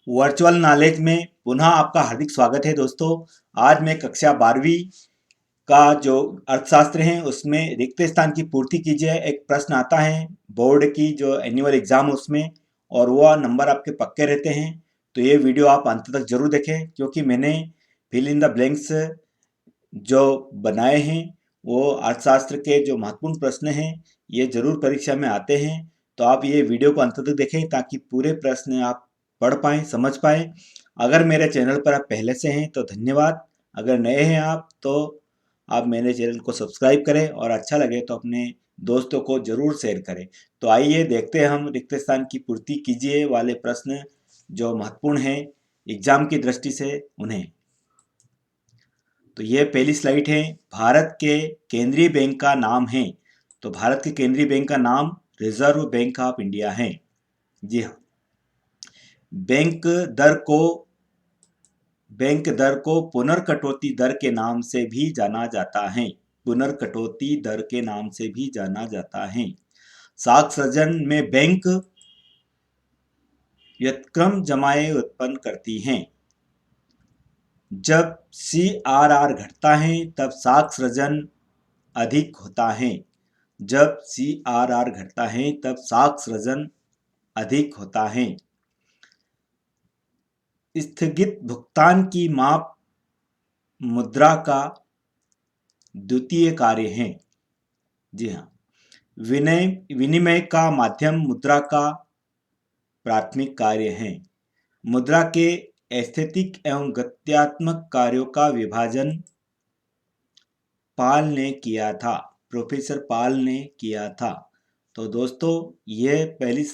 Virtual knowledge में पुनः आपका हार्दिक स्वागत है दोस्तों। आज मैं कक्षा 12वीं का जो अर्थशास्त्र है उसमें रिक्त स्थान की पूर्ति कीजिए एक प्रश्न आता है बोर्ड की जो एनुअल एग्जाम है उसमें, और वह नंबर आपके पक्के रहते हैं। तो ये वीडियो आप अंत तक जरूर देखें, क्योंकि मैंने फिल इन द ब्लैंक्स जो बनाए हैं वो अर्थशास्त्र के जो महत्वपूर्ण प्रश्न हैं ये जरूर परीक्षा में आते हैं। तो आप ये वीडियो को अंत तक देखें ताकि पूरे प्रश्न आप पढ़ पाएँ, समझ पाएँ। अगर मेरे चैनल पर आप पहले से हैं तो धन्यवाद। अगर नए हैं आप तो आप मेरे चैनल को सब्सक्राइब करें, और अच्छा लगे तो अपने दोस्तों को जरूर शेयर करें। तो आइए देखते हैं हम रिक्त स्थान की पूर्ति कीजिए वाले प्रश्न जो महत्वपूर्ण हैं एग्जाम की दृष्टि से उन्हें। तो ये पहली स्लाइड है। भारत के केंद्रीय बैंक का नाम है। तो भारत के केंद्रीय बैंक का नाम रिजर्व बैंक ऑफ इंडिया है। जी हाँ। बैंक दर को पुनर्कटौती दर के नाम से भी जाना जाता है। पुनर्कटौती दर के नाम से भी जाना जाता है। साख सृजन में बैंक व्युत्क्रम जमाएं उत्पन्न करती हैं। जब CRR घटता है तब साख सृजन अधिक होता है। जब CRR घटता है तब साख सृजन अधिक होता है। स्थगित भुगतान की माप मुद्रा का द्वितीय कार्य है। जी हाँ। विनिमय का माध्यम मुद्रा का प्राथमिक कार्य है। मुद्रा के एस्थेटिक एवं गत्यात्मक कार्यों का विभाजन पाल ने किया था। प्रोफेसर पाल ने किया था। तो दोस्तों ये पहली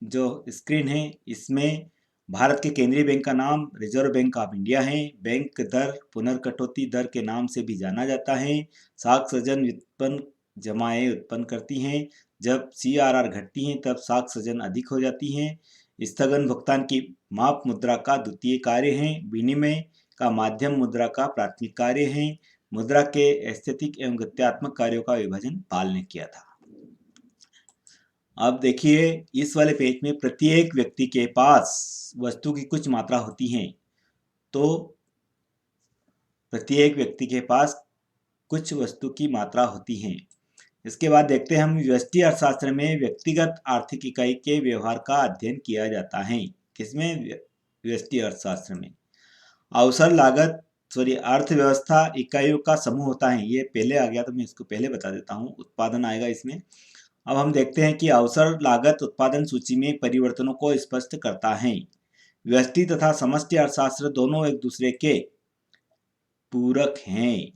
जो स्क्रीन है इसमें भारत के केंद्रीय बैंक का नाम रिजर्व बैंक ऑफ इंडिया है। बैंक दर पुनर्कटौती दर के नाम से भी जाना जाता है। साख सृजन व्युत्पन्न जमाएं उत्पन्न करती हैं। जब CRR घटती हैं तब साख सृजन अधिक हो जाती हैं। स्थगन भुगतान की माप मुद्रा का द्वितीय कार्य है। विनिमय का माध्यम मुद्रा का प्राथमिक कार्य है। मुद्रा के एस्थेटिक एवं गत्यात्मक कार्यों का विभाजन पाल ने किया था। अब देखिए इस वाले पेज में प्रत्येक व्यक्ति के पास वस्तु की कुछ मात्रा होती है। तो प्रत्येक व्यक्ति के पास कुछ वस्तु की मात्रा होती है। इसके बाद देखते हैं हम व्यष्टि अर्थशास्त्र में व्यक्तिगत आर्थिक इकाई के व्यवहार का अध्ययन किया जाता है। किसमें? व्यष्टि अर्थशास्त्र में। अवसर लागत अर्थव्यवस्था इकाइयों का समूह होता है। ये पहले आ गया तो मैं इसको पहले बता देता हूँ। उत्पादन आएगा इसमें। अब हम देखते हैं कि अवसर लागत उत्पादन सूची में परिवर्तनों को स्पष्ट करता है। व्यष्टि तथा समष्टि अर्थशास्त्र दोनों एक दूसरे के पूरक हैं।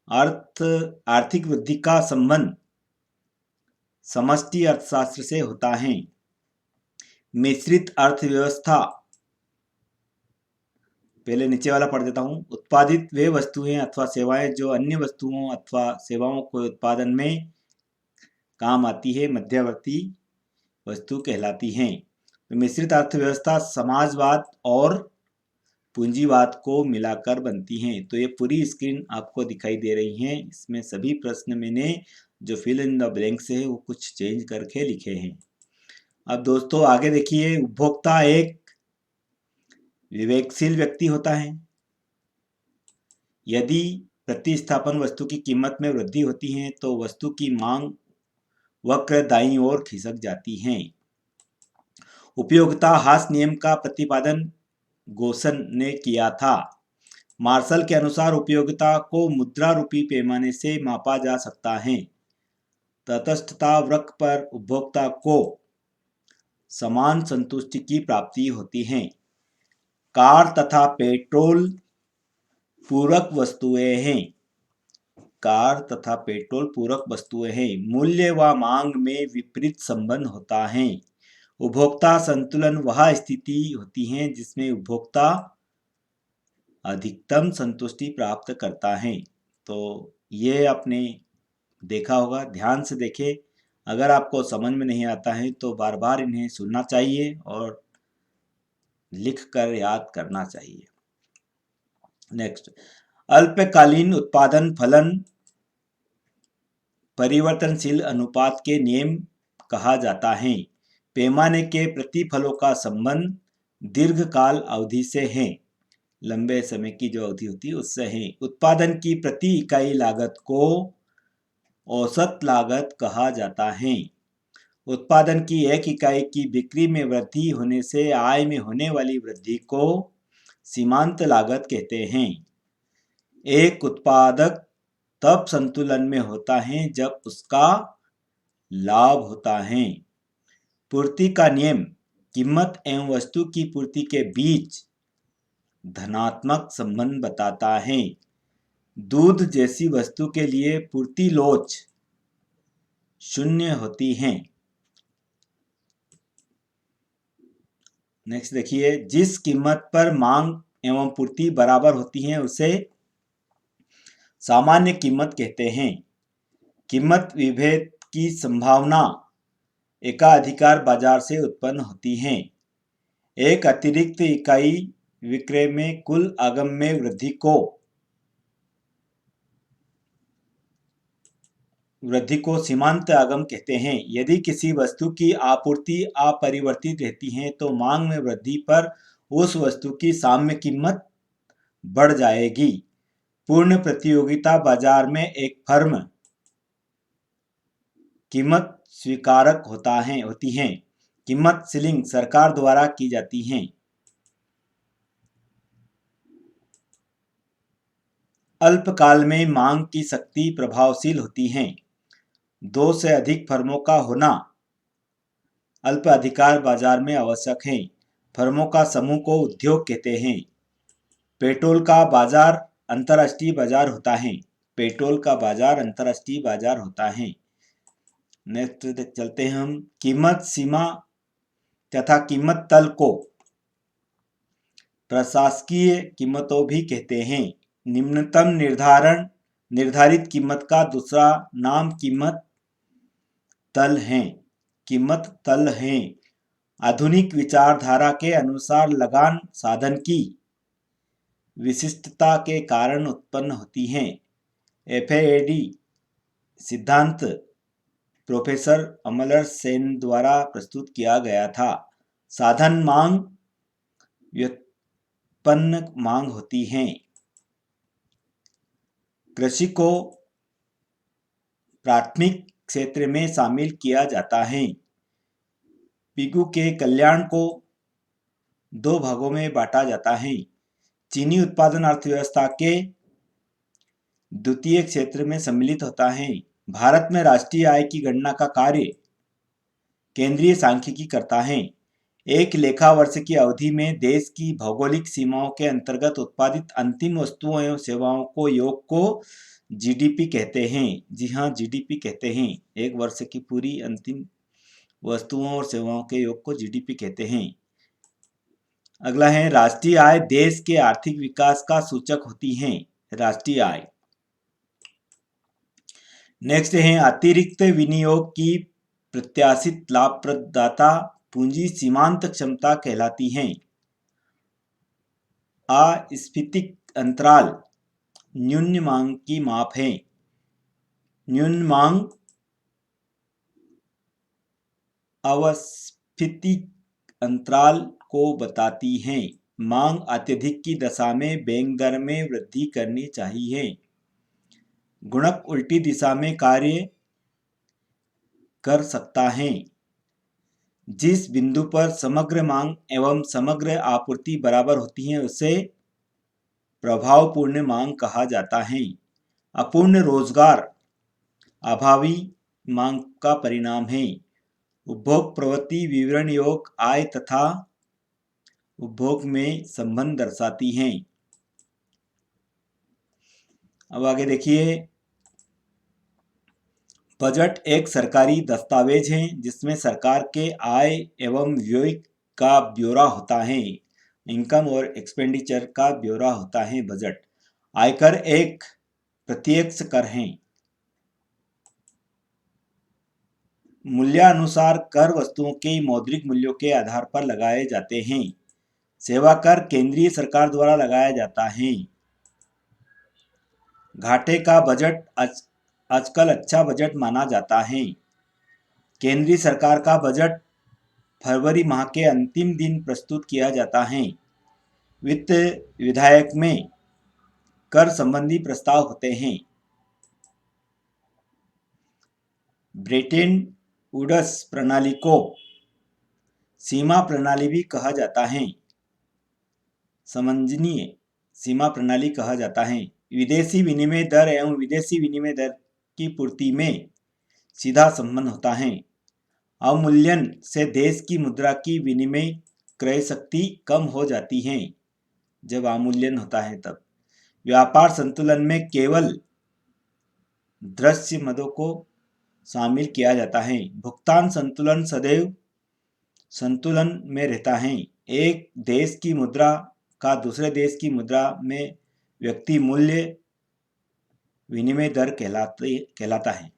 आर्थिक वृद्धि का संबंध समष्टि अर्थशास्त्र से होता है। मिश्रित अर्थव्यवस्था, पहले नीचे वाला पढ़ देता हूँ। उत्पादित वे वस्तुएं अथवा सेवाएं जो अन्य वस्तुओं अथवा सेवाओं को उत्पादन में काम आती है मध्यवर्ती वस्तु कहलाती हैं। तो मिश्रित अर्थव्यवस्था समाजवाद और पूंजीवाद को मिलाकर बनती हैं। तो ये पूरी स्क्रीन आपको दिखाई दे रही है। इसमें सभी प्रश्न मैंने जो फिल इन द ब्लैंक्स है वो कुछ चेंज करके लिखे हैं। अब दोस्तों आगे देखिए, उपभोक्ता एक विवेकशील व्यक्ति होता है। यदि प्रतिस्थापन वस्तु की कीमत में वृद्धि होती है तो वस्तु की मांग वक्र दाईं ओर खिसक जाती है। उपयोगिता हास नियम का प्रतिपादन गोसन ने किया था। मार्शल के अनुसार उपयोगिता को मुद्रा रूपी पैमाने से मापा जा सकता है। तटस्थता वक्र पर उपभोक्ता को समान संतुष्टि की प्राप्ति होती है। कार तथा पेट्रोल पूरक वस्तुएं हैं। कार तथा पेट्रोल पूरक वस्तुएं हैं। मूल्य व मांग में विपरीत संबंध होता है। उपभोक्ता संतुलन वह स्थिति होती है जिसमें उपभोक्ता अधिकतम संतुष्टि प्राप्त करता है। तो ये आपने देखा होगा, ध्यान से देखें। अगर आपको समझ में नहीं आता है तो बार बार इन्हें सुनना चाहिए और लिख कर याद करना चाहिए। नेक्स्ट, अल्पकालीन उत्पादन फलन परिवर्तनशील अनुपात के नियम कहा जाता है। पैमाने के प्रतिफलों का संबंध दीर्घकाल अवधि से हैं, लंबे समय की जो अवधि होती है उससे हैं। उत्पादन की प्रति इकाई लागत को औसत लागत कहा जाता है। उत्पादन की एक इकाई की बिक्री में वृद्धि होने से आय में होने वाली वृद्धि को सीमांत लागत कहते हैं। एक उत्पादक तब संतुलन में होता है जब उसका लाभ होता है। पूर्ति का नियम कीमत एवं वस्तु की पूर्ति के बीच धनात्मक संबंध बताता है। दूध जैसी वस्तु के लिए पूर्ति लोच शून्य होती है। नेक्स्ट देखिए, जिस कीमत पर मांग एवं पूर्ति बराबर होती है उसे सामान्य कीमत कहते हैं। कीमत विभेद की संभावना एकाधिकार बाजार से उत्पन्न होती है। एक अतिरिक्त इकाई विक्रय में कुल आगम में वृद्धि को सीमांत आगम कहते हैं। यदि किसी वस्तु की आपूर्ति अपरिवर्तित रहती है तो मांग में वृद्धि पर उस वस्तु की साम्य कीमत बढ़ जाएगी। पूर्ण प्रतियोगिता बाजार में एक फर्म कीमत स्वीकारक होती है। कीमत सीलिंग सरकार द्वारा की जाती है। अल्पकाल में मांग की शक्ति प्रभावशील होती है। दो से अधिक फर्मों का होना अल्प अधिकार बाजार में आवश्यक है। फर्मों का समूह को उद्योग कहते हैं। पेट्रोल का बाजार अंतर्राष्ट्रीय बाजार होता है। पेट्रोल का बाजार अंतर्राष्ट्रीय बाजार होता है। नेक्स्ट चलते हैं हम। कीमत सीमा तथा कीमत तल को प्रशासकीय कीमतों भी कहते हैं। निम्नतम निर्धारित कीमत का दूसरा नाम कीमत तल है। आधुनिक विचारधारा के अनुसार लगान साधन की विशिष्टता के कारण उत्पन्न होती है। एफएडी सिद्धांत प्रोफेसर अमर्त्य सेन द्वारा प्रस्तुत किया गया था। साधन मांग व्युत्पन्न मांग होती है। कृषि को प्राथमिक क्षेत्र में शामिल किया जाता है। पिगू के कल्याण को दो भागों में बांटा जाता है। चीनी उत्पादन अर्थव्यवस्था के द्वितीय क्षेत्र में सम्मिलित होता है। भारत में राष्ट्रीय आय की गणना का कार्य केंद्रीय सांख्यिकी करता है। एक लेखा वर्ष की अवधि में देश की भौगोलिक सीमाओं के अंतर्गत उत्पादित अंतिम वस्तुओं एवं सेवाओं को योग को जीडीपी कहते हैं। जी हाँ, जीडीपी कहते हैं। एक वर्ष की पूरी अंतिम वस्तुओं और सेवाओं के योग को जीडीपी कहते हैं। अगला है राष्ट्रीय आय देश के आर्थिक विकास का सूचक होती है। राष्ट्रीय आय। नेक्स्ट है अतिरिक्त विनियोग की प्रत्याशित लाभप्रदता पूंजी सीमांत क्षमता कहलाती है। अस्फीतिक अंतराल न्यून मांग की माप है। न्यून मांग अस्फीतिक अंतराल को बताती है। मांग अत्यधिक की दशा में बैंक दर में वृद्धि करनी चाहिए। गुणक उल्टी दिशा में कार्य कर सकता है। जिस बिंदु पर समग्र मांग एवं समग्र आपूर्ति बराबर होती है उसे प्रभावपूर्ण मांग कहा जाता है। अपूर्ण रोजगार अभावी मांग का परिणाम है। उपभोग प्रवृत्ति विवरण योग आय तथा उपभोग में संबंध दर्शाती हैं। अब आगे देखिए, बजट एक सरकारी दस्तावेज है जिसमें सरकार के आय एवं व्यय का ब्यौरा होता है। इनकम और एक्सपेंडिचर का ब्यौरा होता है बजट। आयकर एक प्रत्यक्ष कर है। मूल्यानुसार कर वस्तुओं के मौद्रिक मूल्यों के आधार पर लगाए जाते हैं। सेवा कर केंद्रीय सरकार द्वारा लगाया जाता है। घाटे का बजट आजकल अच्छा बजट माना जाता है। केंद्रीय सरकार का बजट फरवरी माह के अंतिम दिन प्रस्तुत किया जाता है। वित्त विधेयक में कर संबंधी प्रस्ताव होते हैं। ब्रेटन वुड्स प्रणाली को सीमा प्रणाली भी कहा जाता है। समंजनीय सीमा प्रणाली कहा जाता है। विदेशी विनिमय दर एवं विदेशी विनिमय दर की पूर्ति में सीधा संबंध होता है। अवमूल्यन से देश की मुद्रा की विनिमय क्रय शक्ति कम हो जाती है। जब अवमूल्यन होता है तब व्यापार संतुलन में केवल दृश्य मदों को शामिल किया जाता है। भुगतान संतुलन सदैव संतुलन में रहता है। एक देश की मुद्रा का दूसरे देश की मुद्रा में व्यक्ति मूल्य विनिमय दर कहलाता है।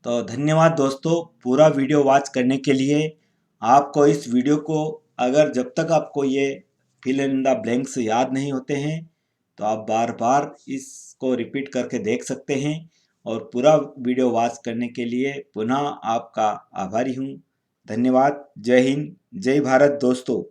तो धन्यवाद दोस्तों, पूरा वीडियो वॉच करने के लिए। आपको इस वीडियो को अगर जब तक आपको ये फिल इन द ब्लैंक्स याद नहीं होते हैं तो आप बार बार इसको रिपीट करके देख सकते हैं। और पूरा वीडियो वॉच करने के लिए पुनः आपका आभारी हूँ। धन्यवाद। जय हिंद, जय भारत दोस्तों।